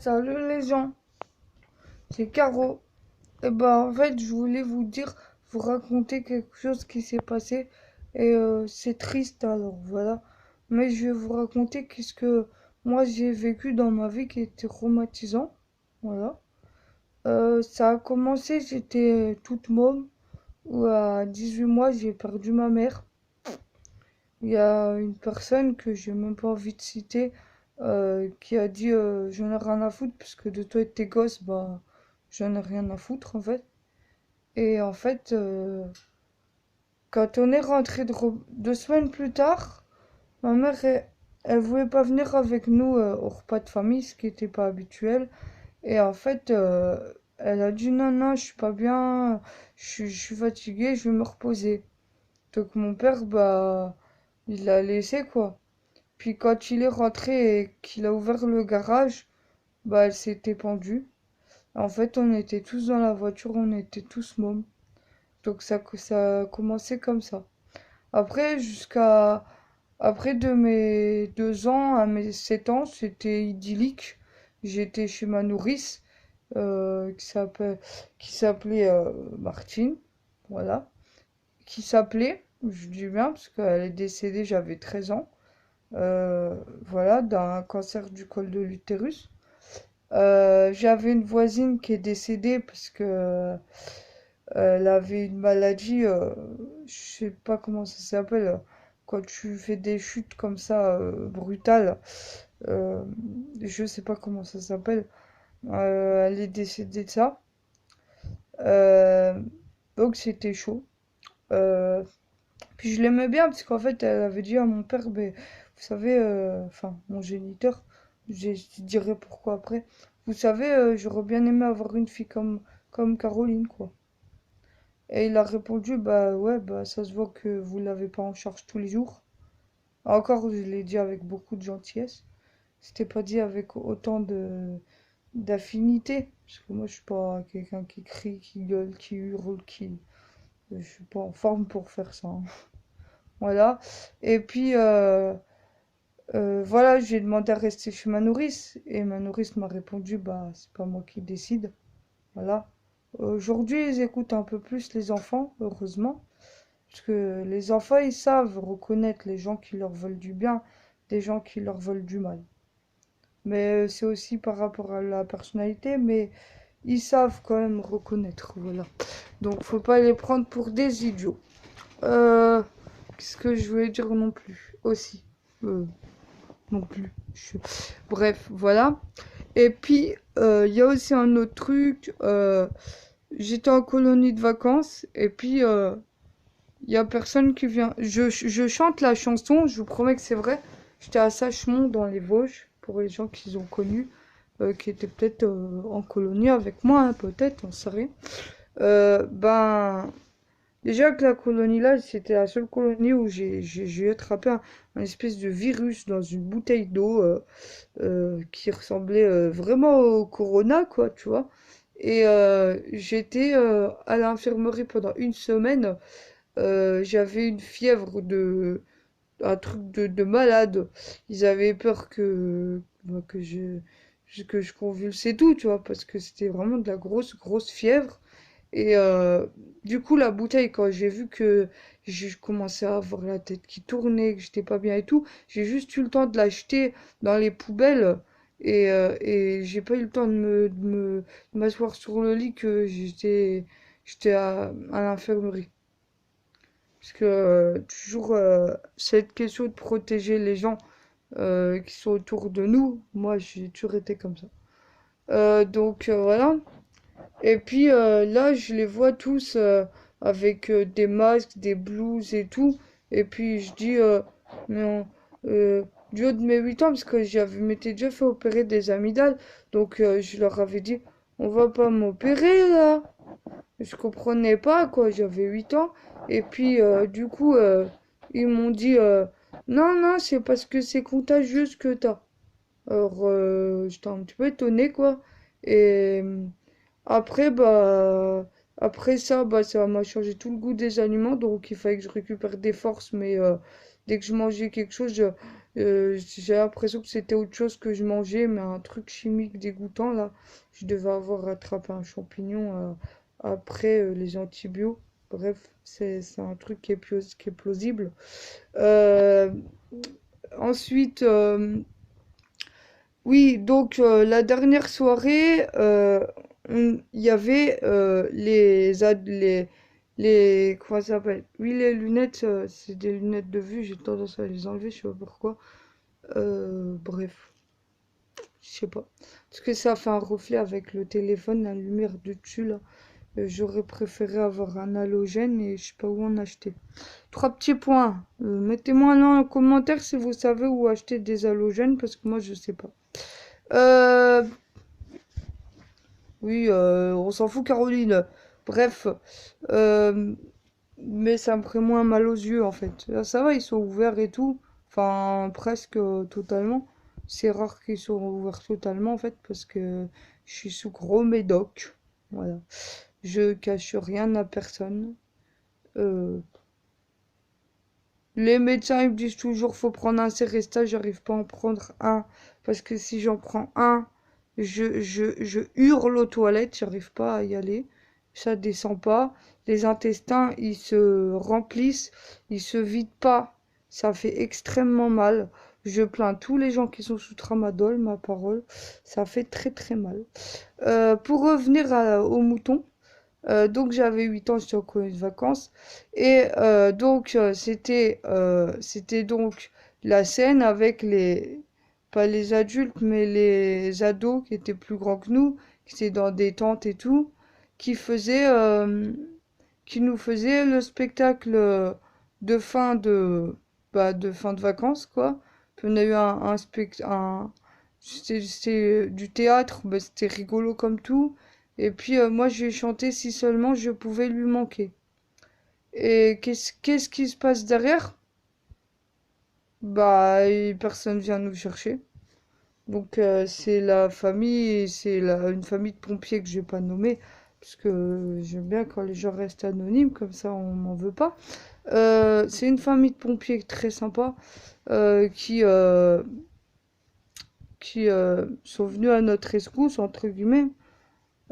Salut les gens, c'est Caro. Et bah en fait je voulais vous dire, vous raconter quelque chose qui s'est passé et c'est triste alors voilà. Mais je vais vous raconter qu'est-ce que moi j'ai vécu dans ma vie qui était traumatisant. Voilà. Ça a commencé, j'étais toute môme, où à 18 mois j'ai perdu ma mère. Il y a une personne que j'ai même pas envie de citer qui a dit j'en ai rien à foutre parce que de toi et de tes gosses, bah j'en ai rien à foutre en fait. Et en fait, quand on est rentré 2 semaines plus tard, ma mère elle voulait pas venir avec nous au repas de famille, ce qui était pas habituel. Et en fait, elle a dit non, non, je suis pas bien, je suis fatiguée, je vais me reposer. Donc mon père, bah, il l'a laissé quoi. Puis quand il est rentré et qu'il a ouvert le garage, bah elle s'était pendue. En fait, on était tous dans la voiture, on était tous mômes. Donc ça a commencé comme ça. Après, après de mes 2 ans à mes 7 ans, c'était idyllique. J'étais chez ma nourrice qui s'appelait Martine, voilà. Qui s'appelait, je dis bien parce qu'elle est décédée, j'avais 13 ans. Voilà, d'un cancer du col de l'utérus. J'avais une voisine qui est décédée parce que elle avait une maladie, je sais pas comment ça s'appelle, quand tu fais des chutes comme ça, brutales, euh, je sais pas comment ça s'appelle. Elle est décédée de ça. Euh, donc c'était chaud. Euh, Puis je l'aimais bien parce qu'en fait, elle avait dit à mon père, ben, vous savez, enfin, mon géniteur, je te dirai pourquoi après. Vous savez, j'aurais bien aimé avoir une fille comme Caroline, quoi. Et il a répondu, bah ouais, bah ça se voit que vous l'avez pas en charge tous les jours. Encore, je l'ai dit avec beaucoup de gentillesse. C'était pas dit avec autant de d'affinité. Parce que moi, je suis pas quelqu'un qui crie, qui gueule, qui hurle, qui. Je suis pas en forme pour faire ça, hein. Voilà. Et puis, voilà, j'ai demandé à rester chez ma nourrice. Et ma nourrice m'a répondu, bah, c'est pas moi qui décide. Voilà. Aujourd'hui, ils écoutent un peu plus les enfants, heureusement. Parce que les enfants, ils savent reconnaître les gens qui leur veulent du bien, des gens qui leur veulent du mal. Mais c'est aussi par rapport à la personnalité, mais ils savent quand même reconnaître, voilà. Donc, faut pas les prendre pour des idiots. Euh, Qu'est-ce que je voulais dire non plus aussi non plus. Bref, voilà. Et puis, il y a aussi un autre truc. J'étais en colonie de vacances et puis il y a personne qui vient. Je chante la chanson, je vous promets que c'est vrai. J'étais à Sachemont dans les Vosges, pour les gens qui ont connu, qui étaient peut-être en colonie avec moi, hein, peut-être, on sait rien. Ben, déjà que la colonie là, c'était la seule colonie où j'ai attrapé un espèce de virus dans une bouteille d'eau qui ressemblait vraiment au Corona, quoi, tu vois. Et j'étais à l'infirmerie pendant une semaine. J'avais une fièvre un truc de malade. Ils avaient peur bah, que je convulse et tout, tu vois, parce que c'était vraiment de la grosse fièvre. Et du coup, la bouteille, quand j'ai vu que je commençais à avoir la tête qui tournait, que j'étais pas bien et tout, j'ai juste eu le temps de l'acheter dans les poubelles. Et j'ai pas eu le temps de m'asseoir sur le lit que j'étais à l'infirmerie. Parce que toujours cette question de protéger les gens qui sont autour de nous, moi j'ai toujours été comme ça. Donc voilà. Et puis là, je les vois tous avec des masques, des blouses et tout. Et puis je dis, mais du haut de mes 8 ans, parce que m'étais déjà fait opérer des amygdales. Donc je leur avais dit, on va pas m'opérer là. Je comprenais pas quoi, j'avais 8 ans. Et puis du coup, ils m'ont dit, non, non, c'est parce que c'est contagieux ce que t'as. Alors j'étais un petit peu étonnée quoi. Et après, après ça, bah, ça m'a changé tout le goût des aliments, donc il fallait que je récupère des forces, mais dès que je mangeais quelque chose, J'ai l'impression que c'était autre chose que je mangeais, mais un truc chimique dégoûtant là. Je devais avoir attrapé un champignon après les antibiotiques. Bref, c'est un truc qui est plausible. Euh, ensuite, oui, donc la dernière soirée, il y avait comment ça s'appelle? Oui, les lunettes, c'est des lunettes de vue, j'ai tendance à les enlever, je sais pas pourquoi. Bref, je sais pas. Parce que ça fait un reflet avec le téléphone, la lumière du dessus là. J'aurais préféré avoir un halogène et je sais pas où en acheter. Trois petits points. Mettez-moi là en commentaire si vous savez où acheter des halogènes parce que moi je sais pas. Euh, oui, on s'en fout Caroline. Bref, euh, mais ça me ferait moins mal aux yeux en fait. Là, ça va, ils sont ouverts et tout. Enfin, presque totalement. C'est rare qu'ils soient ouverts totalement en fait parce que je suis sous gros médoc. Voilà. Je cache rien à personne. Euh, les médecins ils me disent toujours faut prendre un Céresta, j'arrive pas à en prendre un parce que si j'en prends un, je hurle aux toilettes, j'arrive pas à y aller. Ça descend pas. Les intestins ils se remplissent, ils se vident pas. Ça fait extrêmement mal. Je plains tous les gens qui sont sous tramadol, ma parole. Ça fait très très mal. Pour revenir aux moutons. Donc j'avais 8 ans, j'étais en colonie de vacances. Et donc c'était donc la scène avec pas les adultes, mais les ados qui étaient plus grands que nous, qui étaient dans des tentes et tout, qui faisaient, qui nous faisaient le spectacle de fin de fin de vacances, quoi. Puis on a eu c'était du théâtre, bah, c'était rigolo comme tout. Et puis moi j'ai chanté si seulement je pouvais lui manquer. Et qu'est-ce qui se passe derrière? Bah personne vient nous chercher. Donc c'est la famille, une famille de pompiers que je vais pas nommer, parce que j'aime bien quand les gens restent anonymes, comme ça on m'en veut pas. C'est une famille de pompiers très sympa euh, qui, euh, qui sont venus à notre rescousse, entre guillemets.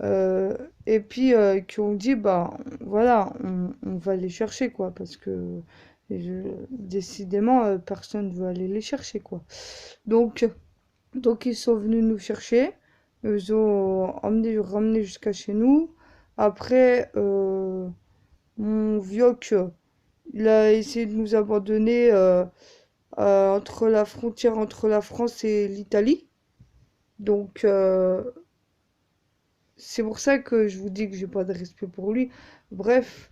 Euh, et puis qui ont dit bah voilà on va les chercher quoi parce que décidément personne ne veut aller les chercher quoi donc ils sont venus nous chercher ils ont ramené jusqu'à chez nous après mon vieux il a essayé de nous abandonner entre la frontière entre la France et l'Italie donc c'est pour ça que je vous dis que j'ai pas de respect pour lui. Bref,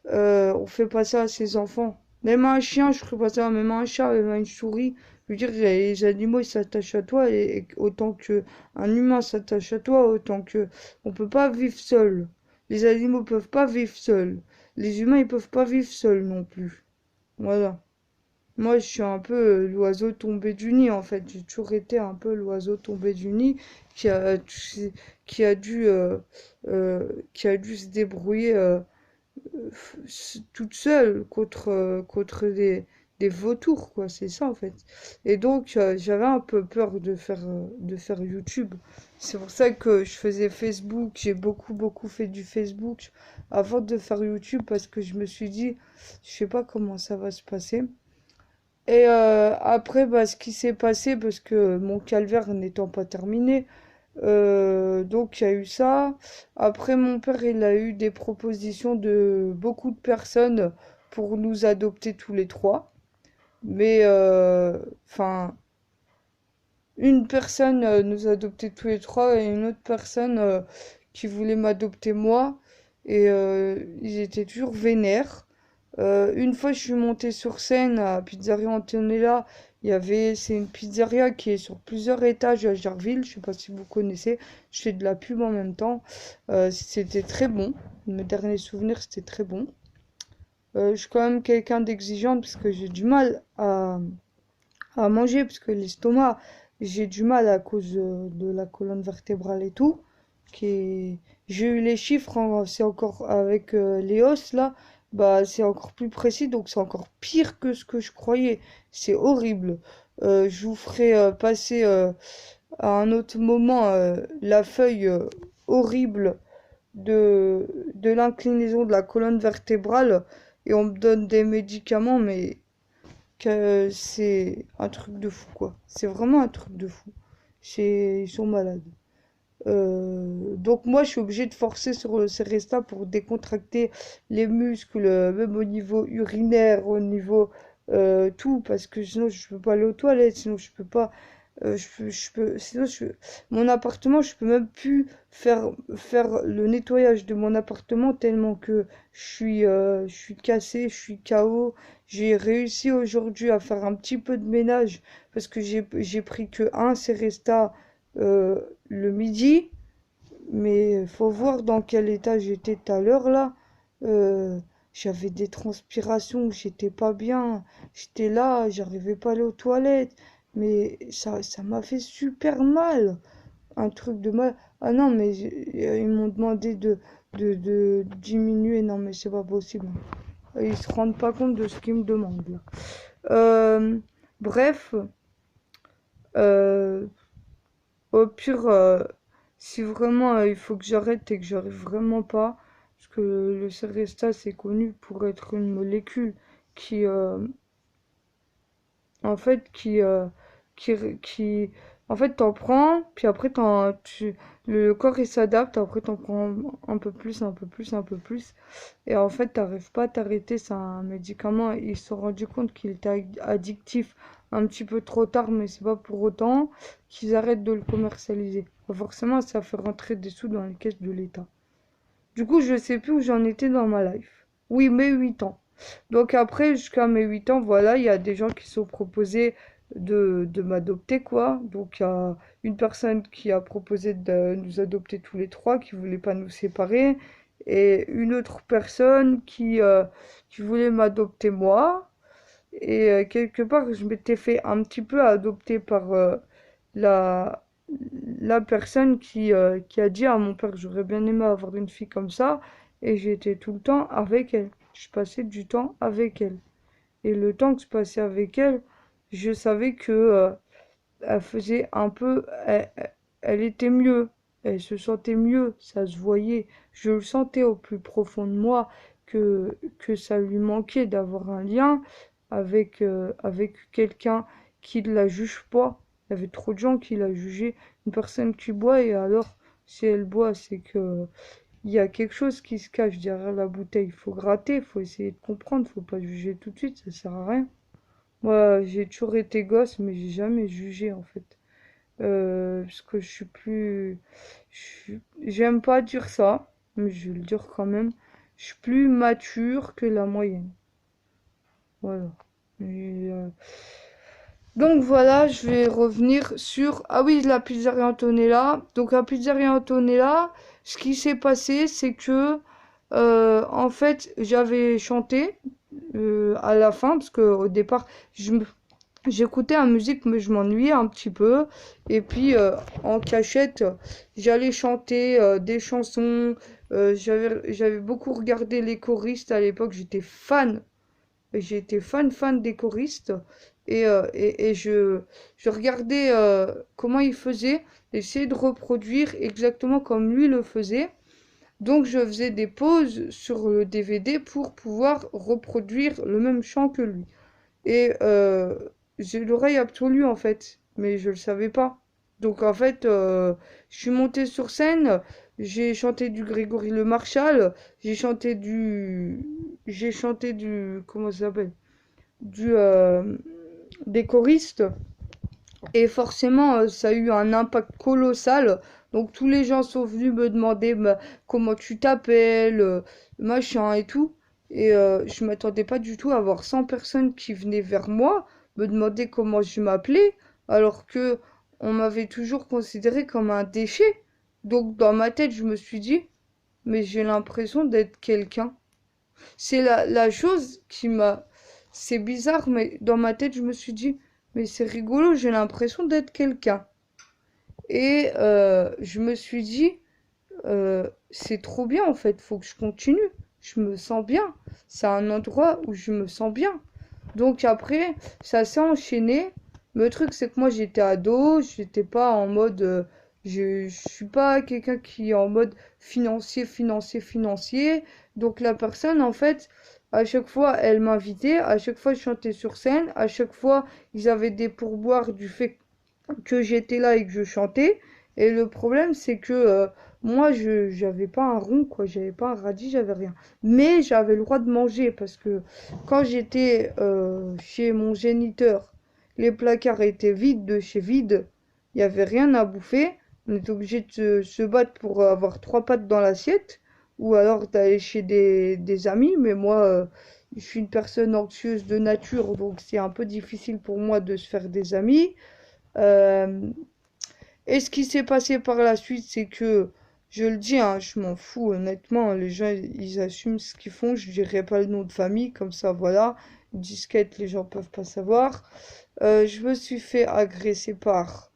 on fait pas ça à ses enfants. Même à un chien, je ferais pas ça. Même à un chat, même à une souris. Je veux dire, les animaux, ils s'attachent à toi et autant que un humain s'attache à toi, autant que on peut pas vivre seul. Les animaux peuvent pas vivre seuls. Les humains, ils peuvent pas vivre seuls non plus. Voilà. Moi, je suis un peu l'oiseau tombé du nid, en fait. J'ai toujours été un peu l'oiseau tombé du nid qui a, qui a dû, euh, qui a dû se débrouiller toute seule contre des vautours, quoi. C'est ça, en fait. Et donc, j'avais un peu peur de faire YouTube. C'est pour ça que je faisais Facebook. J'ai beaucoup fait du Facebook avant de faire YouTube parce que je me suis dit, je sais pas comment ça va se passer. Et après, bah, ce qui s'est passé, parce que mon calvaire n'étant pas terminé, donc il y a eu ça. Après, mon père, il a eu des propositions de beaucoup de personnes pour nous adopter tous les trois. Mais, enfin, une personne nous adoptait tous les trois et une autre personne qui voulait m'adopter moi. Et ils étaient toujours vénères. Une fois, je suis montée sur scène à Pizzeria Antonella. C'est une pizzeria qui est sur plusieurs étages à Jarville. Je sais pas si vous connaissez. Je fais de la pub en même temps. C'était très bon. Mes derniers souvenirs, c'était très bon. Je suis quand même quelqu'un d'exigeante parce que j'ai du mal à manger parce que l'estomac, j'ai du mal à cause de la colonne vertébrale et tout. J'ai eu les chiffres, c'est encore avec les os là, bah c'est encore plus précis, donc c'est encore pire que ce que je croyais. C'est horrible. Je vous ferai passer à un autre moment la feuille horrible de l'inclinaison de la colonne vertébrale et on me donne des médicaments, mais que c'est un truc de fou, quoi. C'est vraiment un truc de fou. Ils sont malades. Donc moi, je suis obligée de forcer sur le Seresta pour décontracter les muscles, même au niveau urinaire, au niveau tout, parce que sinon je peux pas aller aux toilettes, sinon je peux pas, sinon mon appartement, je peux même plus faire le nettoyage de mon appartement tellement que je suis cassée, je suis KO. J'ai réussi aujourd'hui à faire un petit peu de ménage parce que j'ai pris que un Seresta le midi, mais faut voir dans quel état j'étais tout à l'heure là. Euh, J'avais des transpirations, j'étais pas bien, j'étais là, j'arrivais pas à aller aux toilettes, mais ça m'a fait super mal, un truc de mal. Ah non, mais ils m'ont demandé de diminuer, non mais c'est pas possible. Ils se rendent pas compte de ce qu'ils me demandent là. Euh, Bref, euh, au pire, si vraiment il faut que j'arrête et que j'arrive vraiment pas, parce que le Seresta c'est connu pour être une molécule qui, en fait, qui, en fait, t'en prends, puis après le corps il s'adapte, après t'en prends un peu plus, un peu plus, un peu plus, et en fait t'arrives pas à t'arrêter. C'est un médicament, ils se sont rendus compte qu'il était addictif un petit peu trop tard, mais c'est pas pour autant qu'ils arrêtent de le commercialiser. Forcément, ça fait rentrer des sous dans les caisses de l'État. Du coup, je sais plus où j'en étais dans ma life. Oui, mes 8 ans. Donc après, jusqu'à mes 8 ans, voilà, il y a des gens qui sont proposés de m'adopter, quoi. Donc il y a une personne qui a proposé de nous adopter tous les trois, qui voulait pas nous séparer, et une autre personne qui voulait m'adopter moi. Et quelque part, je m'étais fait un petit peu adopter par la, la personne qui a dit à mon père que j'aurais bien aimé avoir une fille comme ça. Et j'étais tout le temps avec elle. Je passais du temps avec elle. Et le temps que je passais avec elle, je savais que elle faisait un peu... elle était mieux. Elle se sentait mieux. Ça se voyait. Je le sentais au plus profond de moi que ça lui manquait d'avoir un lien avec quelqu'un qui ne la juge pas. Il y avait trop de gens qui la jugeaient. Une personne qui boit et alors, si elle boit, c'est que il y a quelque chose qui se cache derrière la bouteille. Il faut gratter, il faut essayer de comprendre, faut pas juger tout de suite, ça sert à rien. Moi, j'ai toujours été gosse, mais j'ai jamais jugé en fait. Parce que je suis plus... J'aime pas dire ça, mais je vais le dire quand même. Je suis plus mature que la moyenne. Voilà. Et, donc voilà, je vais revenir sur... Ah oui, la pizzeria Antonella. Donc la pizzeria Antonella, ce qui s'est passé, c'est que... en fait, j'avais chanté à la fin, parce que au départ, j'écoutais la musique, mais je m'ennuyais un petit peu. Et puis, en cachette, j'allais chanter des chansons. J'avais beaucoup regardé les choristes à l'époque. J'étais fan des choristes. Et je regardais comment il faisait. J'essayais de reproduire exactement comme lui le faisait. Donc, je faisais des pauses sur le DVD pour pouvoir reproduire le même chant que lui. Et j'ai l'oreille absolue en fait, mais je le savais pas. Donc en fait, je suis montée sur scène, j'ai chanté du Grégory Le Marchal, j'ai chanté du, comment ça s'appelle? Du, des choristes. Et forcément, ça a eu un impact colossal. Donc tous les gens sont venus me demander bah, comment tu t'appelles, machin et tout. Et je m'attendais pas du tout à avoir 100 personnes qui venaient vers moi me demander comment je m'appelais, alors que on m'avait toujours considéré comme un déchet. Donc dans ma tête, je me suis dit, mais j'ai l'impression d'être quelqu'un. C'est la chose qui m'a... C'est bizarre, mais dans ma tête, je me suis dit, mais c'est rigolo, j'ai l'impression d'être quelqu'un. Et je me suis dit, c'est trop bien en fait, faut que je continue. Je me sens bien. C'est un endroit où je me sens bien. Donc après, ça s'est enchaîné. Mais le truc, c'est que moi, j'étais ado, j'étais pas en mode, je suis pas quelqu'un qui est en mode financier, financier, financier. Donc la personne, en fait, à chaque fois, elle m'invitait, à chaque fois, je chantais sur scène, à chaque fois, ils avaient des pourboires du fait que j'étais là et que je chantais. Et le problème, c'est que moi, je j'avais pas un rond, quoi. J'avais pas un radis, j'avais rien. Mais j'avais le droit de manger parce que quand j'étais chez mon géniteur, les placards étaient vides de chez vide. Il y avait rien à bouffer. On était obligé de se battre pour avoir trois pattes dans l'assiette. Ou alors d'aller chez des amis. Mais moi, je suis une personne anxieuse de nature, donc c'est un peu difficile pour moi de se faire des amis. Euh, et ce qui s'est passé par la suite, c'est que, je le dis, hein, je m'en fous, honnêtement, les gens, ils assument ce qu'ils font, je dirai pas le nom de famille, comme ça, voilà, disquette, les gens peuvent pas savoir. Je me suis fait agresser par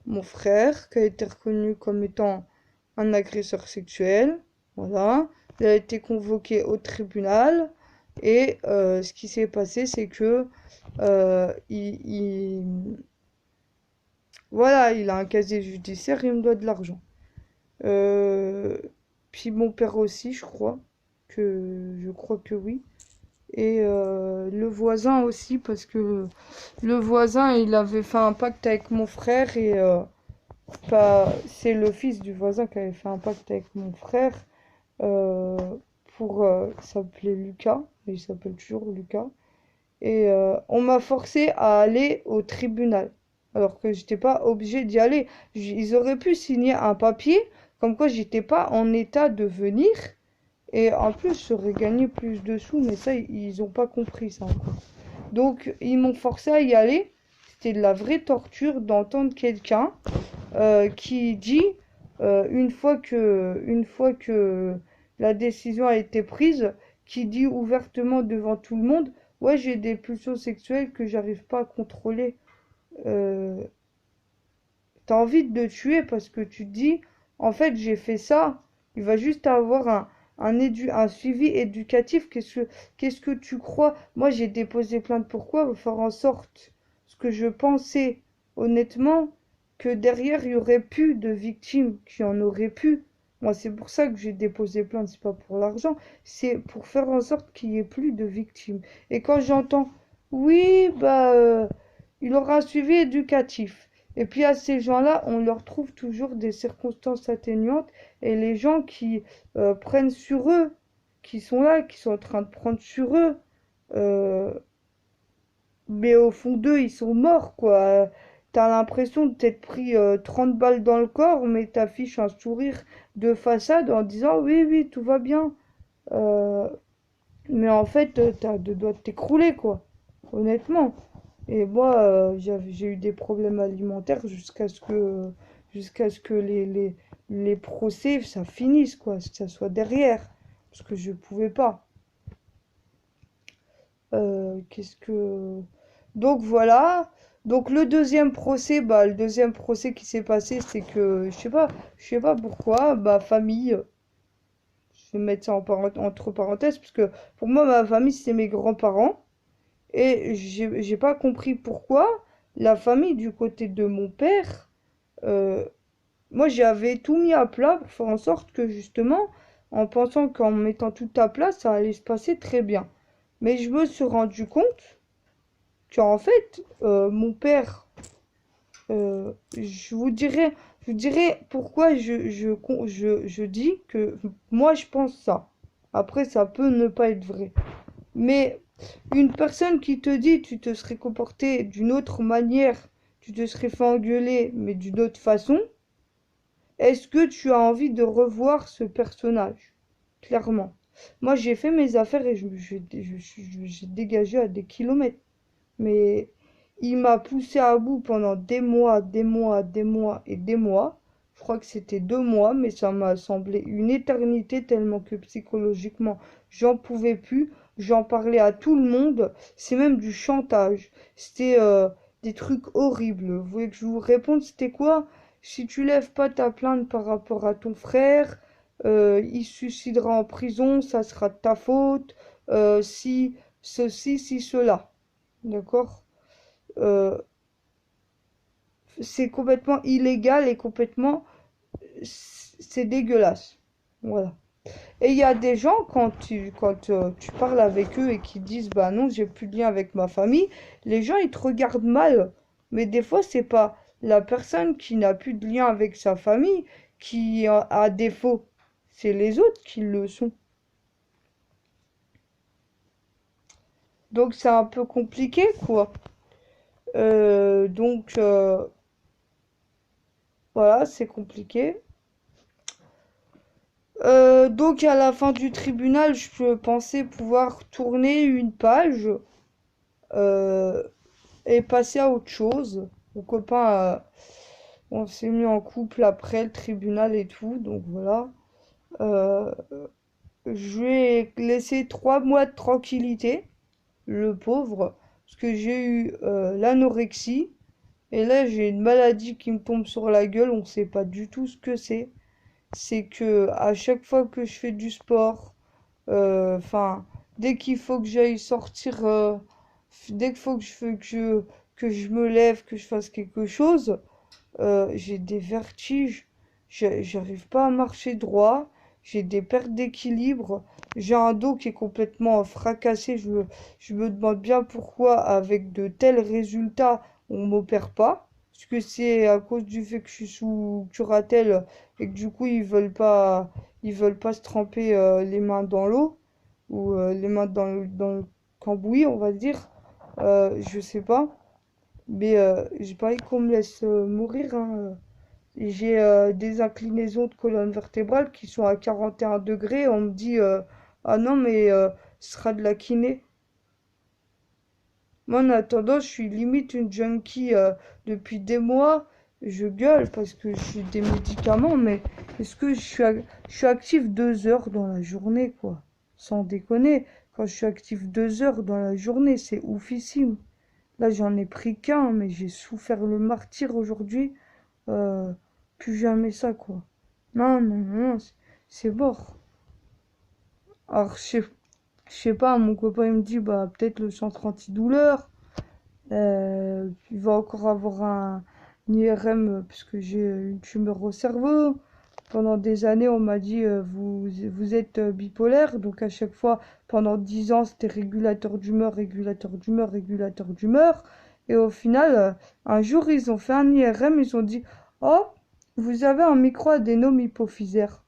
mon frère, qui a été reconnu comme étant un agresseur sexuel, voilà. Il a été convoqué au tribunal, et ce qui s'est passé, c'est que voilà, il a un casier judiciaire, il me doit de l'argent. Euh, Puis mon père aussi, je crois que oui. Et le voisin aussi, parce que le voisin, il avait fait un pacte avec mon frère et pas, c'est le fils du voisin qui avait fait un pacte avec mon frère euh, il s'appelait Lucas, il s'appelle toujours Lucas. Et on m'a forcé à aller au tribunal, alors que j'étais pas obligée d'y aller. Ils auraient pu signer un papier comme quoi j'étais pas en état de venir. Et en plus, j'aurais gagné plus de sous, mais ça, ils ont pas compris ça encore. Donc, ils m'ont forcé à y aller. C'était de la vraie torture d'entendre quelqu'un qui dit, une fois que la décision a été prise, qui dit ouvertement devant tout le monde, ouais, j'ai des pulsions sexuelles que j'arrive pas à contrôler. Euh, T'as envie de le tuer parce que tu te dis, en fait, j'ai fait ça. Il va juste avoir un suivi éducatif. Qu'est-ce que tu crois? Moi, j'ai déposé plainte. Pourquoi? Faire en sorte, ce que je pensais, honnêtement, que derrière, il y aurait plus de victimes, qu'il y en aurait plus. Moi, c'est pour ça que j'ai déposé plainte. C'est pas pour l'argent. C'est pour faire en sorte qu'il y ait plus de victimes. Et quand j'entends, oui, il aura un suivi éducatif. Et puis à ces gens-là, on leur trouve toujours des circonstances atténuantes et les gens qui prennent sur eux, qui sont là, qui sont en train de prendre sur eux, euh, mais au fond d'eux, ils sont morts, quoi. T'as l'impression de t'être pris 30 balles dans le corps, mais t'affiches un sourire de façade en disant oui, oui, tout va bien. Euh, mais en fait, t'as deux doigts de t'écrouler, quoi. Honnêtement. Et moi, j'ai eu des problèmes alimentaires jusqu'à ce que les procès, ça finisse, quoi, que ça soit derrière. Parce que je pouvais pas. Qu'est-ce que... Donc voilà. Donc le deuxième procès qui s'est passé, c'est que, je sais pas pourquoi, ma famille, je vais mettre ça entre parenthèses, parce que pour moi, ma famille, c'est mes grands-parents. Et j'ai pas compris pourquoi la famille du côté de mon père, euh, moi j'avais tout mis à plat pour faire en sorte que justement, en pensant qu'en mettant tout à plat, ça allait se passer très bien. Mais je me suis rendu compte qu'en fait, mon père, je vous dirais pourquoi je dis que moi je pense ça. Après, ça peut ne pas être vrai. Mais une personne qui te dit tu te serais comporté d'une autre manière, tu te serais fait engueuler, mais d'une autre façon, est-ce que tu as envie de revoir ce personnage? Clairement. Moi, j'ai fait mes affaires et j'ai dégagé à des kilomètres. Mais il m'a poussé à bout pendant des mois, des mois, des mois et des mois. Je crois que c'était 2 mois, mais ça m'a semblé une éternité tellement que psychologiquement, j'en pouvais plus. J'en parlais à tout le monde. C'est même du chantage. C'était des trucs horribles. Vous voulez que je vous réponde, c'était quoi? Si tu lèves pas ta plainte par rapport à ton frère, il se suicidera en prison, ça sera de ta faute. Si ceci, si cela. D'accord? Euh, c'est complètement illégal et complètement, c'est dégueulasse. Voilà. Et il y a des gens, tu parles avec eux et qui disent, bah non, j'ai plus de lien avec ma famille, les gens, ils te regardent mal. Mais des fois, c'est pas la personne qui n'a plus de lien avec sa famille qui a défaut. C'est les autres qui le sont. Donc, c'est un peu compliqué, quoi. Donc, voilà, c'est compliqué. Donc, à la fin du tribunal, je pensais pouvoir tourner une page. euh, et passer à autre chose. Mon copain, on s'est mis en couple après le tribunal et tout, donc voilà. Euh, je lui ai laissé 3 mois de tranquillité, le pauvre, parce que j'ai eu l'anorexie, et là j'ai une maladie qui me tombe sur la gueule, on sait pas du tout ce que c'est. C'est que à chaque fois que je fais du sport, enfin, dès qu'il faut que j'aille sortir, dès qu'il faut que je me lève, que je fasse quelque chose, j'ai des vertiges. J'arrive pas à marcher droit. J'ai des pertes d'équilibre. J'ai un dos qui est complètement fracassé. Je me demande bien pourquoi, avec de tels résultats, on m'opère pas. Est-ce que c'est à cause du fait que je suis sous curatelle et que du coup ils veulent pas se tremper les mains dans l'eau ou les mains dans le cambouis, on va dire. Je sais pas. Mais j'ai pas envie qu'on me laisse mourir, hein. J'ai des inclinaisons de colonne vertébrale qui sont à 41 degrés. On me dit, ah non, mais ce sera de la kiné. Moi, en attendant, je suis limite une junkie depuis des mois. Je gueule parce que j'ai des médicaments, mais est-ce que je suis active 2 heures dans la journée, quoi? Sans déconner, quand je suis active 2 heures dans la journée, c'est oufissime. Là, j'en ai pris qu'un, mais j'ai souffert le martyre aujourd'hui. Euh, Plus jamais ça, quoi. Non, non, non, c'est mort. Alors, je sais pas, mon copain, il me dit, bah, peut-être le centre antidouleur. Il va encore avoir un IRM puisque j'ai une tumeur au cerveau. Pendant des années, on m'a dit, vous êtes bipolaire. Donc, à chaque fois, pendant 10 ans, c'était régulateur d'humeur, régulateur d'humeur, régulateur d'humeur. Et au final, un jour, ils ont fait un IRM, ils ont dit, oh, vous avez un micro-adénome hypophysaire.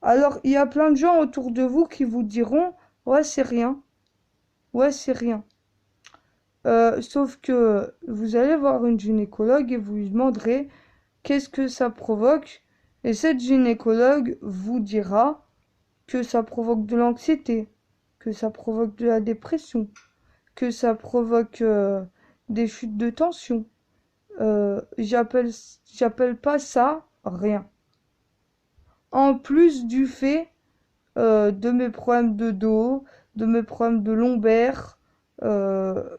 Alors, il y a plein de gens autour de vous qui vous diront, ouais, c'est rien. Ouais, c'est rien. Sauf que vous allez voir une gynécologue et vous lui demanderez qu'est-ce que ça provoque. Et cette gynécologue vous dira que ça provoque de l'anxiété, que ça provoque de la dépression, que ça provoque des chutes de tension. J'appelle, j'appelle pas ça rien. En plus du fait de mes problèmes de dos, de mes problèmes de lombaire, euh,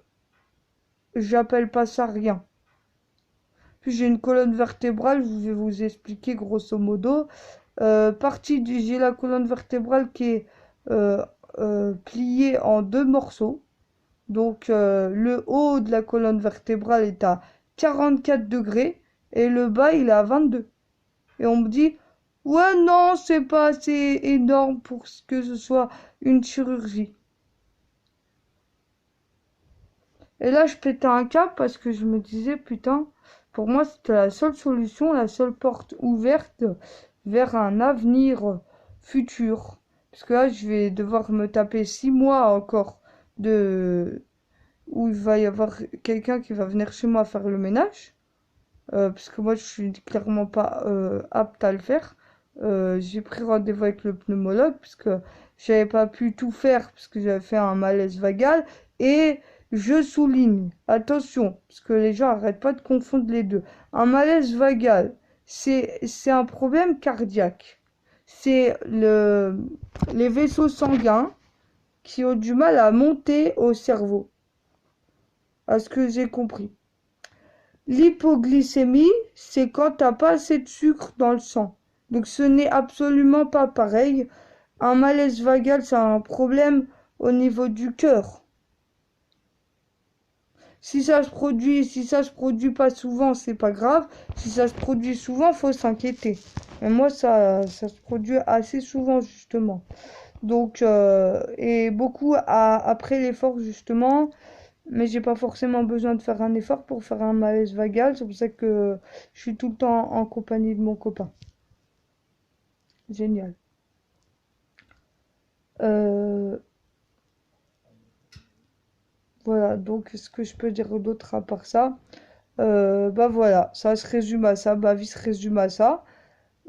j'appelle pas ça rien. Puis j'ai une colonne vertébrale, je vais vous expliquer grosso modo. J'ai la colonne vertébrale qui est euh, pliée en 2 morceaux. Donc le haut de la colonne vertébrale est à 44 degrés et le bas il est à 22. Et on me dit, ouais non, c'est pas assez énorme pour que ce soit une chirurgie. Et là, je pétais un câble parce que je me disais, putain, pour moi, c'était la seule solution, la seule porte ouverte vers un avenir futur. Parce que là, je vais devoir me taper 6 mois encore de où il va y avoir quelqu'un qui va venir chez moi faire le ménage. Parce que moi, je suis clairement pas apte à le faire. J'ai pris rendez-vous avec le pneumologue parce que j'avais pas pu tout faire parce que j'avais fait un malaise vagal. Et je souligne, attention, parce que les gens arrêtent pas de confondre les deux. Un malaise vagal, c'est un problème cardiaque. C'est les vaisseaux sanguins qui ont du mal à monter au cerveau, à ce que j'ai compris. L'hypoglycémie, c'est quand t'as pas assez de sucre dans le sang. Donc ce n'est absolument pas pareil. Un malaise vagal, c'est un problème au niveau du cœur. Si ça se produit pas souvent, c'est pas grave. Si ça se produit souvent, faut s'inquiéter. Et moi, ça se produit assez souvent, justement. Donc, et beaucoup après l'effort, justement. Mais j'ai pas forcément besoin de faire un effort pour faire un malaise vagal. C'est pour ça que je suis tout le temps en compagnie de mon copain. Génial. Euh, voilà, donc ce que je peux dire d'autre à part ça, bah voilà, ça se résume à ça, ma vie se résume à ça.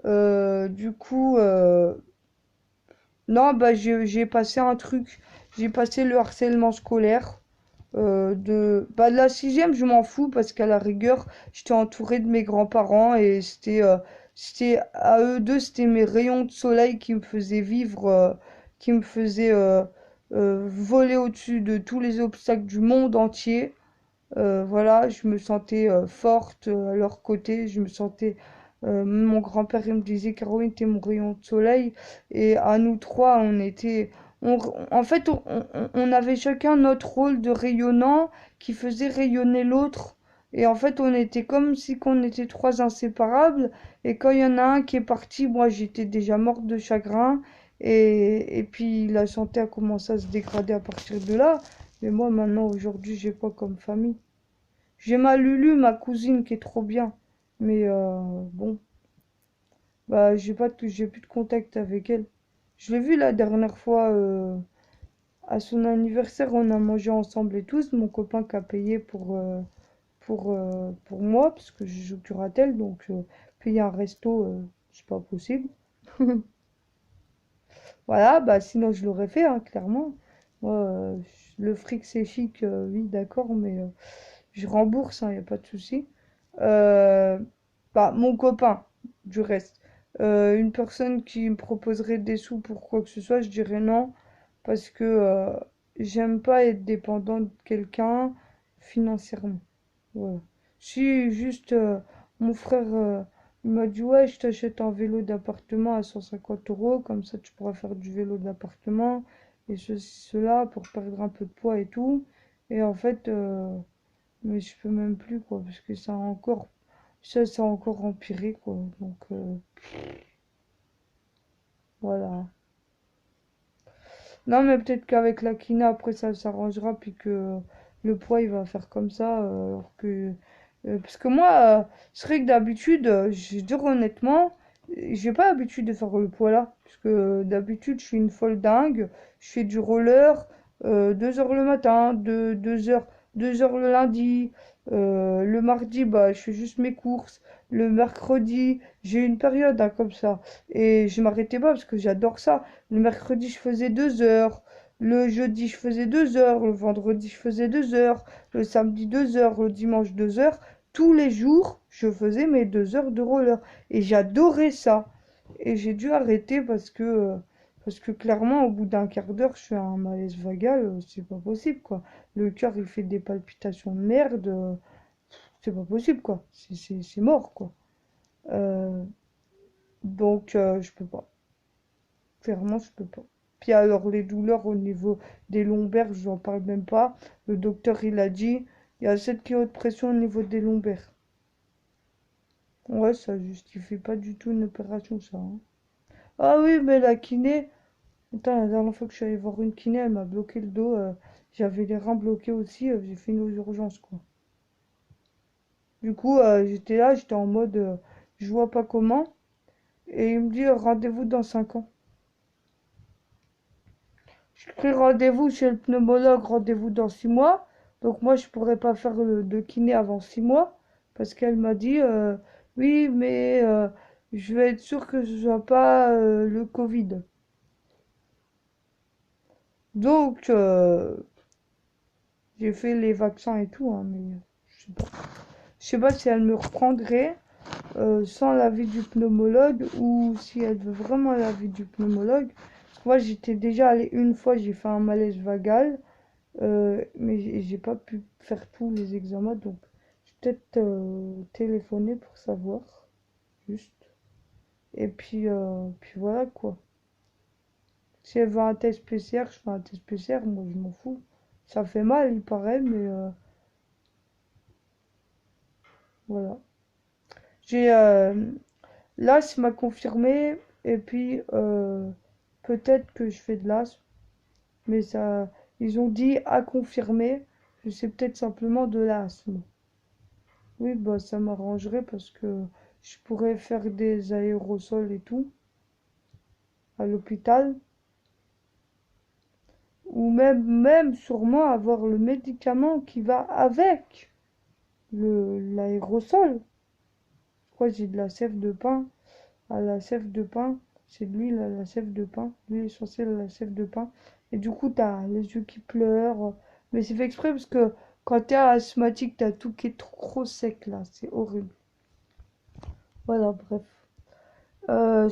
Du coup, non, bah j'ai passé un truc, j'ai passé le harcèlement scolaire. De la sixième, je m'en fous parce qu'à la rigueur, j'étais entourée de mes grands-parents et c'était à eux deux, c'était mes rayons de soleil qui me faisaient vivre, qui me faisaient voler au-dessus de tous les obstacles du monde entier. Voilà, je me sentais forte à leur côté, je me sentais. Mon grand-père il me disait Caroline, t'es mon rayon de soleil, et à nous trois, on était. En fait, on avait chacun notre rôle de rayonnant qui faisait rayonner l'autre. Et en fait, on était comme si qu'on était trois inséparables. Et quand il y en a un qui est parti, moi j'étais déjà morte de chagrin. Et puis la santé a commencé à se dégrader à partir de là. Mais moi maintenant, aujourd'hui, j'ai quoi comme famille? J'ai ma Lulu, ma cousine qui est trop bien. Mais bon, bah j'ai plus de contact avec elle. Je l'ai vue la dernière fois à son anniversaire, on a mangé ensemble et tous. Mon copain qui a payé pour moi, parce que je joue curatelle, donc payer un resto, c'est pas possible. Voilà, bah sinon je l'aurais fait, hein, clairement. Moi, le fric c'est chic, oui, d'accord, mais je rembourse, il n'y a pas de souci. Euh, Bah, mon copain, du reste. Une personne qui me proposerait des sous pour quoi que ce soit, je dirais non, parce que j'aime pas être dépendant de quelqu'un financièrement. Voilà. Si juste mon frère il m'a dit ouais, je t'achète un vélo d'appartement à 150 euros, comme ça tu pourras faire du vélo d'appartement et cela pour perdre un peu de poids et tout. Et en fait, mais je peux même plus quoi, parce que ça a encore empiré quoi. Donc voilà. Non mais peut-être qu'avec la kiné après ça s'arrangera puis que le poids il va faire comme ça alors que parce que moi c'est vrai que d'habitude je vais dire honnêtement j'ai pas l'habitude de faire le poids là parce que d'habitude je suis une folle dingue, je fais du roller 2 heures le matin, 2 heures le lundi, le mardi bah je fais juste mes courses, le mercredi j'ai eu une période hein, comme ça et je m'arrêtais pas parce que j'adore ça. Le mercredi, je faisais 2 heures. Le jeudi, je faisais 2 heures. Le vendredi, je faisais 2 heures. Le samedi, 2 heures. Le dimanche, 2 heures. Tous les jours, je faisais mes 2 heures de roller. Et j'adorais ça. Et j'ai dû arrêter parce que clairement, au bout d'un quart d'heure, je suis à un malaise vagal. C'est pas possible, quoi. Le cœur, il fait des palpitations de merde. C'est pas possible, quoi. C'est mort, quoi. Euh, donc, je peux pas. Clairement, je peux pas. Puis alors, les douleurs au niveau des lombaires, je n'en parle même pas. Le docteur, il a dit, il y a 7 kilos de pression au niveau des lombaires. Ouais, ça justifie pas du tout une opération, ça, hein. Ah oui, mais la kiné, putain, la dernière fois que je suis allée voir une kiné, elle m'a bloqué le dos. J'avais les reins bloqués aussi, j'ai fini aux urgences, quoi. Du coup, j'étais là, j'étais en mode, je vois pas comment. Et il me dit, rendez-vous dans 5 ans. J'ai pris rendez-vous chez le pneumologue, rendez-vous dans 6 mois. Donc moi, je pourrais pas faire de kiné avant 6 mois. Parce qu'elle m'a dit, oui, mais je vais être sûre que ce soit pas le Covid. Donc, j'ai fait les vaccins et tout, hein, mais je sais pas. Je sais pas si elle me reprendrait sans l'avis du pneumologue ou si elle veut vraiment l'avis du pneumologue. Parce que moi, j'étais déjà allée une fois, j'ai fait un malaise vagal. Mais j'ai pas pu faire tous les examens, donc je vais peut-être téléphoner pour savoir, juste. Et puis voilà quoi. Si elle veut un test PCR, je fais un test PCR, moi je m'en fous. Ça fait mal, il paraît, mais Voilà. J'ai l'asthme m'a confirmé et puis peut-être que je fais de l'asthme, mais ça, ils ont dit à confirmer, c'est peut-être simplement de l'asthme. Oui, bah ça m'arrangerait parce que je pourrais faire des aérosols et tout à l'hôpital, ou même sûrement avoir le médicament qui va avec l'aérosol. Quoi, j'ai de la sève de pain. À la sève de pain, c'est de l'huile à la sève de pain, l'huile essentielle à la sève de pain. Et du coup, t'as les yeux qui pleurent. Mais c'est fait exprès parce que quand t'es asthmatique, t'as tout qui est trop sec là. C'est horrible. Voilà, bref.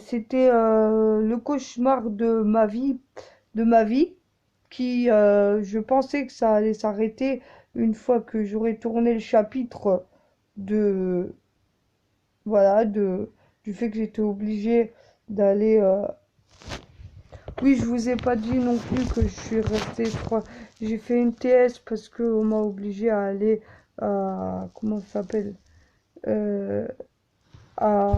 C'était le cauchemar de ma vie, qui, je pensais que ça allait s'arrêter une fois que j'aurais tourné le chapitre de, voilà, du fait que j'étais obligée d'aller. Oui, je vous ai pas dit non plus que je suis restée trois. J'ai fait une TS parce que on m'a obligée à aller à, comment ça s'appelle? Euh, à,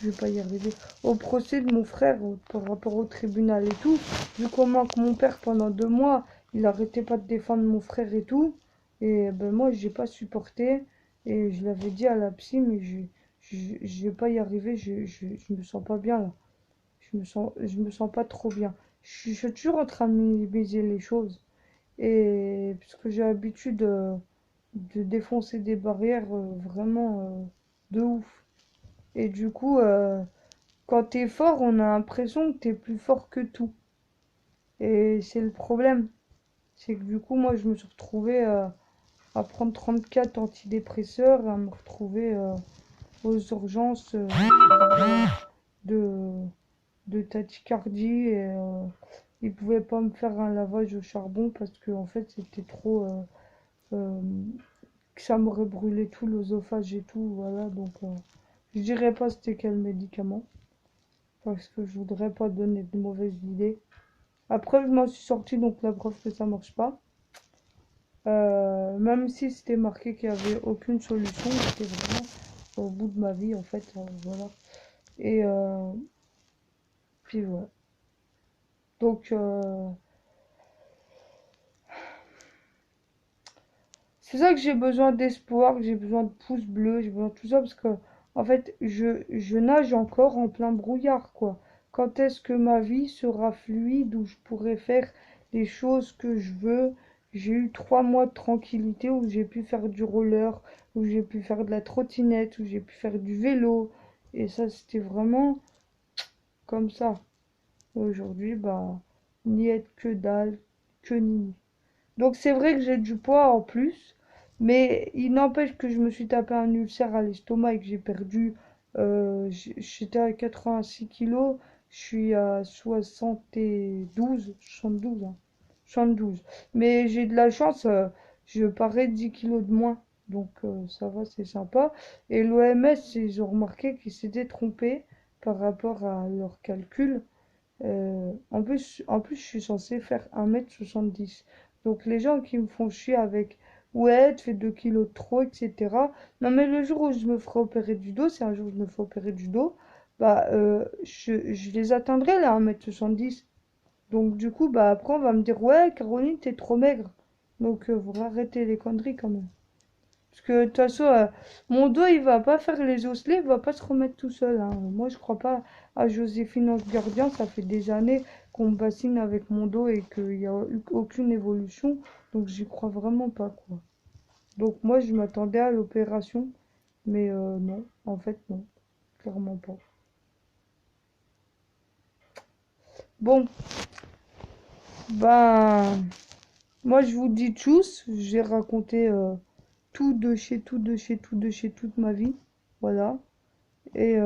je vais pas y arriver, au procès de mon frère par rapport au tribunal et tout. Vu comment que mon père pendant 2 mois, il arrêtait pas de défendre mon frère et tout. Et ben moi, j'ai pas supporté. Et je l'avais dit à la psy, mais je vais pas y arriver. Je me sens pas bien là. Je me sens pas trop bien. Je suis toujours en train de minimiser les choses. Et puisque j'ai l'habitude de défoncer des barrières vraiment de ouf. Et du coup, quand t'es fort, on a l'impression que t'es plus fort que tout. Et c'est le problème. C'est que du coup, moi, je me suis retrouvée à prendre 34 antidépresseurs et à me retrouver aux urgences de, de tachycardie. Et ils pouvaient pas me faire un lavage au charbon parce que, en fait, c'était trop. Euh, que ça m'aurait brûlé tout l'œsophage et tout. Voilà, donc je dirais pas c'était quel médicament parce que je voudrais pas donner de mauvaises idées. Après, je m'en suis sortie, donc la preuve que ça marche pas. Même si c'était marqué qu'il n'y avait aucune solution, j'étais vraiment au bout de ma vie, en fait. Voilà. Et puis voilà. Donc, c'est ça que j'ai besoin d'espoir, que j'ai besoin de pouces bleus, j'ai besoin de tout ça, parce que, en fait, je nage encore en plein brouillard, quoi. Quand est-ce que ma vie sera fluide, où je pourrai faire les choses que je veux? J'ai eu 3 mois de tranquillité où j'ai pu faire du roller, où j'ai pu faire de la trottinette, où j'ai pu faire du vélo. Et ça, c'était vraiment comme ça. Aujourd'hui, bah, ni être que dalle, que nini. Donc c'est vrai que j'ai du poids en plus, mais il n'empêche que je me suis tapé un ulcère à l'estomac et que j'ai perdu. J'étais à 86 kilos, je suis à 72, 72, hein, 72. Mais j'ai de la chance, je parais 10 kilos de moins, donc ça va, c'est sympa. Et l'OMS, ils ont remarqué qu'ils s'étaient trompés par rapport à leurs calculs. En plus, je suis censée faire 1,70 m. Donc les gens qui me font chier avec ouais, tu fais 2 kilos de trop, etc. Non, mais le jour où je me ferai opérer du dos, c'est un jour où je me fais opérer du dos, bah je les atteindrai là, 1,70 m. Donc du coup, bah après on va me dire ouais, Caroline, t'es trop maigre. Donc vous arrêtez les conneries quand même. Parce que de toute façon, mon dos, il va pas faire les osselets, il va pas se remettre tout seul, hein. Moi, je crois pas à Joséphine Ange Gardien. Ça fait des années qu'on me bassine avec mon dos et qu'il n'y a eu aucune évolution. Donc, j'y crois vraiment pas, quoi. Donc, moi, je m'attendais à l'opération. Mais non, en fait, non. Clairement pas. Bon, ben, moi, je vous dis tchuss. J'ai raconté tout de chez tout, de chez tout, de chez toute ma vie. Voilà. Et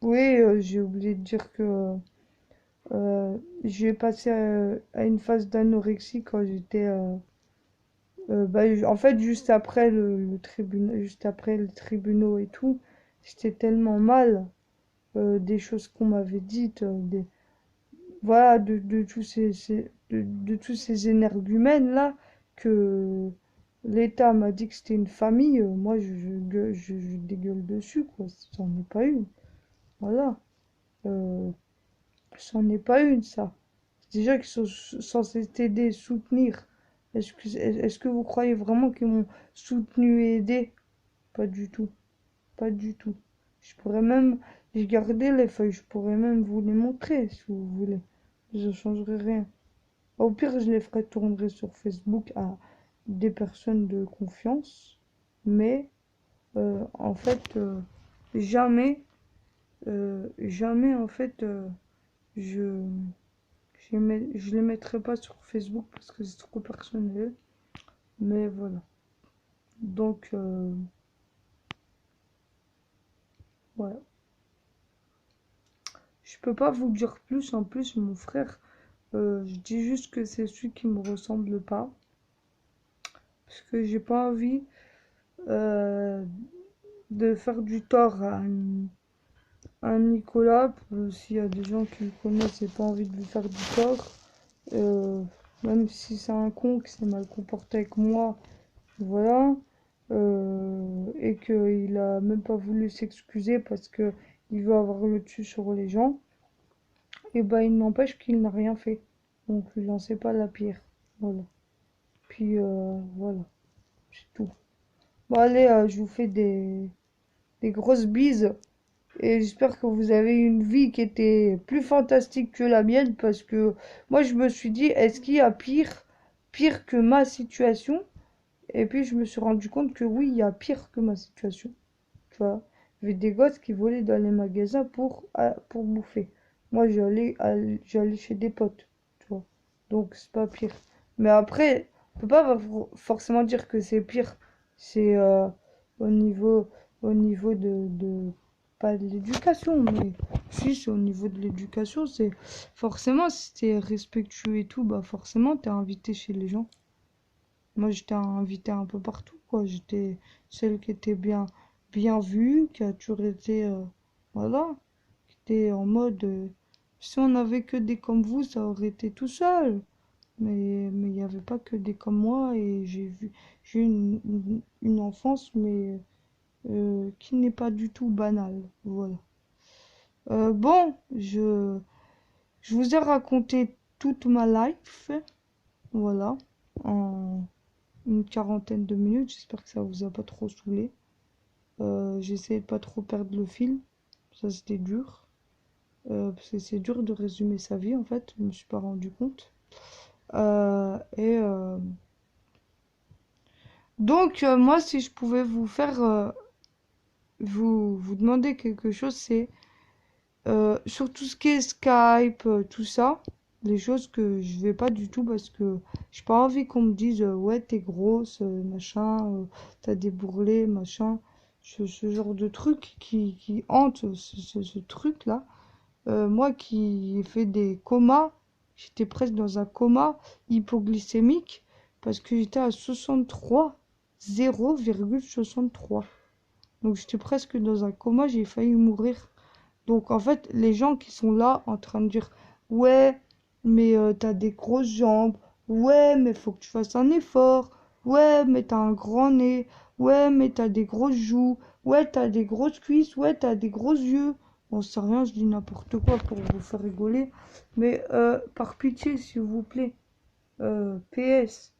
oui, j'ai oublié de dire que j'ai passé à une phase d'anorexie quand j'étais, bah, en fait, juste après le tribunal, juste après le tribunal et tout, j'étais tellement mal des choses qu'on m'avait dites, voilà, de tous ces énergumènes là que l'État m'a dit que c'était une famille, moi je dégueule dessus, quoi. C'en est pas une. Voilà. Euh, C'en est pas une, ça. C'est des gens qui sont censés t'aider, soutenir. Est-ce que vous croyez vraiment qu'ils m'ont soutenu et aidé? Pas du tout. Pas du tout. Je pourrais même, j'ai gardé les feuilles, je pourrais même vous les montrer si vous voulez. Ça ne changerait rien. Au pire, je les ferai tourner sur Facebook à des personnes de confiance. Mais en fait, jamais, jamais en fait, je, je les mettrai pas sur Facebook parce que c'est trop personnel. Mais voilà. Donc, voilà. Je peux pas vous dire plus. En plus, mon frère, je dis juste que c'est celui qui me ressemble pas. Parce que j'ai pas envie euh, de faire du tort à Nicolas. S'il y a des gens qui le connaissent, j'ai pas envie de lui faire du tort. Euh, Même si c'est un con qui s'est mal comporté avec moi, voilà. Et qu'il a même pas voulu s'excuser parce que il veut avoir le dessus sur les gens. Et ben il n'empêche qu'il n'a rien fait. Donc lui lancez pas la pierre. Voilà. Puis voilà, c'est tout. Bon allez, je vous fais des grosses bises. Et j'espère que vous avez une vie qui était plus fantastique que la mienne. Parce que moi je me suis dit, est-ce qu'il y a pire que ma situation? Et puis je me suis rendu compte que oui, il y a pire que ma situation. Tu vois, il y avait des gosses qui volaient dans les magasins pour bouffer. Moi, j'allais chez des potes, tu vois. Donc, c'est pas pire. Mais après, on peut pas forcément dire que c'est pire. C'est au niveau, au niveau pas de l'éducation, mais si, c'est au niveau de l'éducation. C'est forcément, si t'es respectueux et tout, bah forcément, t'es invité chez les gens. Moi, j'étais invitée un peu partout, quoi. J'étais celle qui était bien vue, qui a toujours été, voilà, qui était en mode, si on n'avait que des comme vous, ça aurait été tout seul. Mais il n'y avait pas que des comme moi et j'ai eu une enfance, mais qui n'est pas du tout banale. Voilà. Bon, je vous ai raconté toute ma life, voilà, en une quarantaine de minutes. J'espère que ça vous a pas trop saoulé. J'ai essayé de pas trop perdre le fil. Ça, c'était dur. Parce que c'est dur de résumer sa vie, en fait. Je me suis pas rendu compte. Et donc, moi, si je pouvais vous faire, vous demander quelque chose, c'est sur tout ce qui est Skype, tout ça, les choses que je vais pas du tout parce que j'ai pas envie qu'on me dise ouais t'es grosse, machin, t'as des bourrelets, machin, ce genre de truc qui hante ce truc-là. Moi qui ai fait des comas, j'étais presque dans un coma hypoglycémique parce que j'étais à 63, 0,63. Donc j'étais presque dans un coma, j'ai failli mourir. Donc en fait, les gens qui sont là en train de dire ouais, mais t'as des grosses jambes, ouais, mais faut que tu fasses un effort, ouais, mais t'as un grand nez, ouais, mais t'as des grosses joues, ouais, t'as des grosses cuisses, ouais, t'as des gros yeux. Bon, c'est rien, je dis n'importe quoi pour vous faire rigoler. Mais par pitié, s'il vous plaît, PS,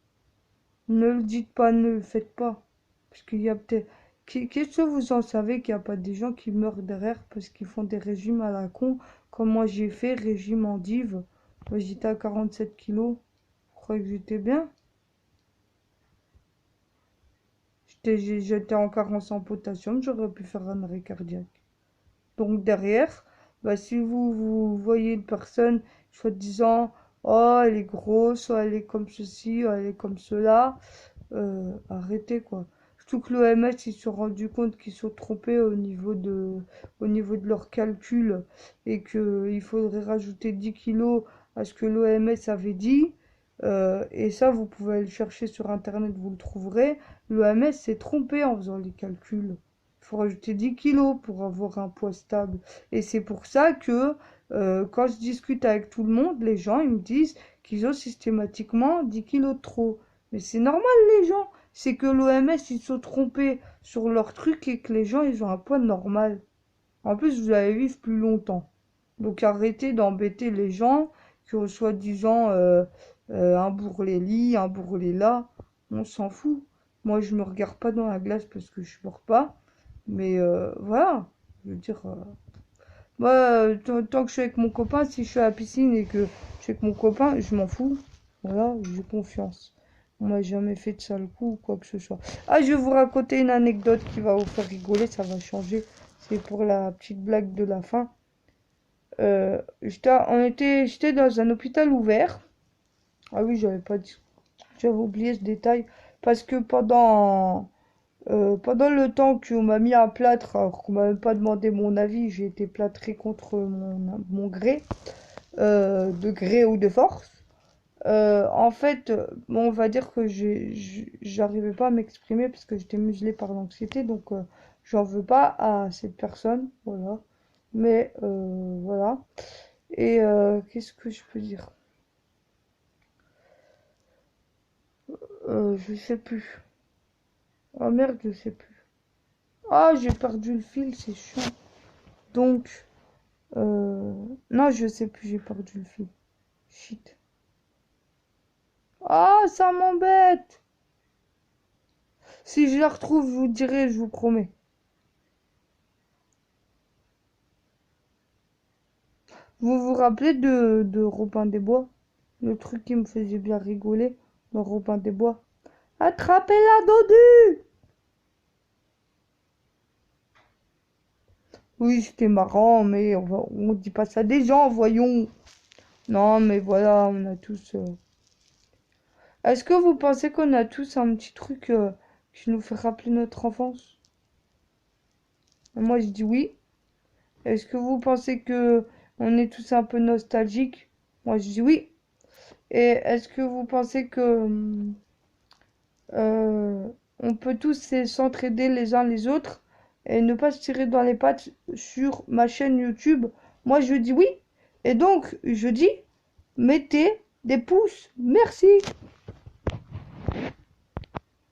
ne le dites pas, ne le faites pas. Parce qu'il y a peut-être. Qu'est-ce que vous en savez qu'il n'y a pas des gens qui meurent derrière parce qu'ils font des régimes à la con, comme moi j'ai fait, régime endive. Moi j'étais à 47 kilos. Vous croyez que j'étais bien? J'étais en carence en potassium, j'aurais pu faire un arrêt cardiaque. Donc derrière, bah, si vous voyez une personne soi-disant, oh elle est grosse, oh, elle est comme ceci, oh, elle est comme cela, arrêtez quoi. Surtout que l'OMS, ils se sont rendus compte qu'ils sont trompés au niveau de leurs calculs et qu'il faudrait rajouter 10 kilos à ce que l'OMS avait dit. Et ça, vous pouvez le chercher sur Internet, vous le trouverez. L'OMS s'est trompé en faisant les calculs. Il faut rajouter 10 kilos pour avoir un poids stable. Et c'est pour ça que quand je discute avec tout le monde, les gens ils me disent qu'ils ont systématiquement 10 kilos de trop. Mais c'est normal les gens. c'est que l'OMS, ils se sont trompés sur leur truc et que les gens, ils ont un poids normal. En plus, vous allez vivre plus longtemps. Donc arrêtez d'embêter les gens qui ont soi-disant un bourrelet-lit, un bourrelet-là. On s'en fout. Moi, je me regarde pas dans la glace parce que je meurs pas. Mais voilà. Je veux dire, moi, tant que je suis avec mon copain, si je suis à la piscine et que je suis avec mon copain, je m'en fous. Voilà, j'ai confiance. On m'a jamais fait de sale coup ou quoi que ce soit. Ah, je vais vous raconter une anecdote qui va vous faire rigoler, ça va changer. C'est pour la petite blague de la fin. J'étais dans un hôpital ouvert. Ah oui, j'avais pas dit, j'avais oublié ce détail. Parce que pendant le temps qu'on m'a mis un plâtre, alors qu'on m'a même pas demandé mon avis, j'ai été plâtré contre mon gré, de gré ou de force. En fait, bon, on va dire que j'arrivais pas à m'exprimer parce que j'étais muselée par l'anxiété, donc j'en veux pas à cette personne, voilà. Mais voilà. Et qu'est-ce que je peux dire? Je sais plus. Oh merde, je sais plus. Ah, j'ai perdu le fil, c'est chiant. Donc, non, je sais plus, j'ai perdu le fil. Shit. Ah, ça m'embête. Si je la retrouve, je vous dirai, je vous promets. Vous vous rappelez de Robin des Bois? Le truc qui me faisait bien rigoler dans Robin des Bois. Attrapez-la, Dodu! Oui, c'était marrant, mais on dit pas ça des gens, voyons. Non, mais voilà, on a tous. Est-ce que vous pensez qu'on a tous un petit truc qui nous fait rappeler notre enfance? Moi, je dis oui. Est-ce que vous pensez que on est tous un peu nostalgiques? Moi, je dis oui. Et est-ce que vous pensez que euh, on peut tous s'entraider les uns les autres et ne pas se tirer dans les pattes sur ma chaîne YouTube? Moi, je dis oui. Et donc, je dis, mettez des pouces. Merci.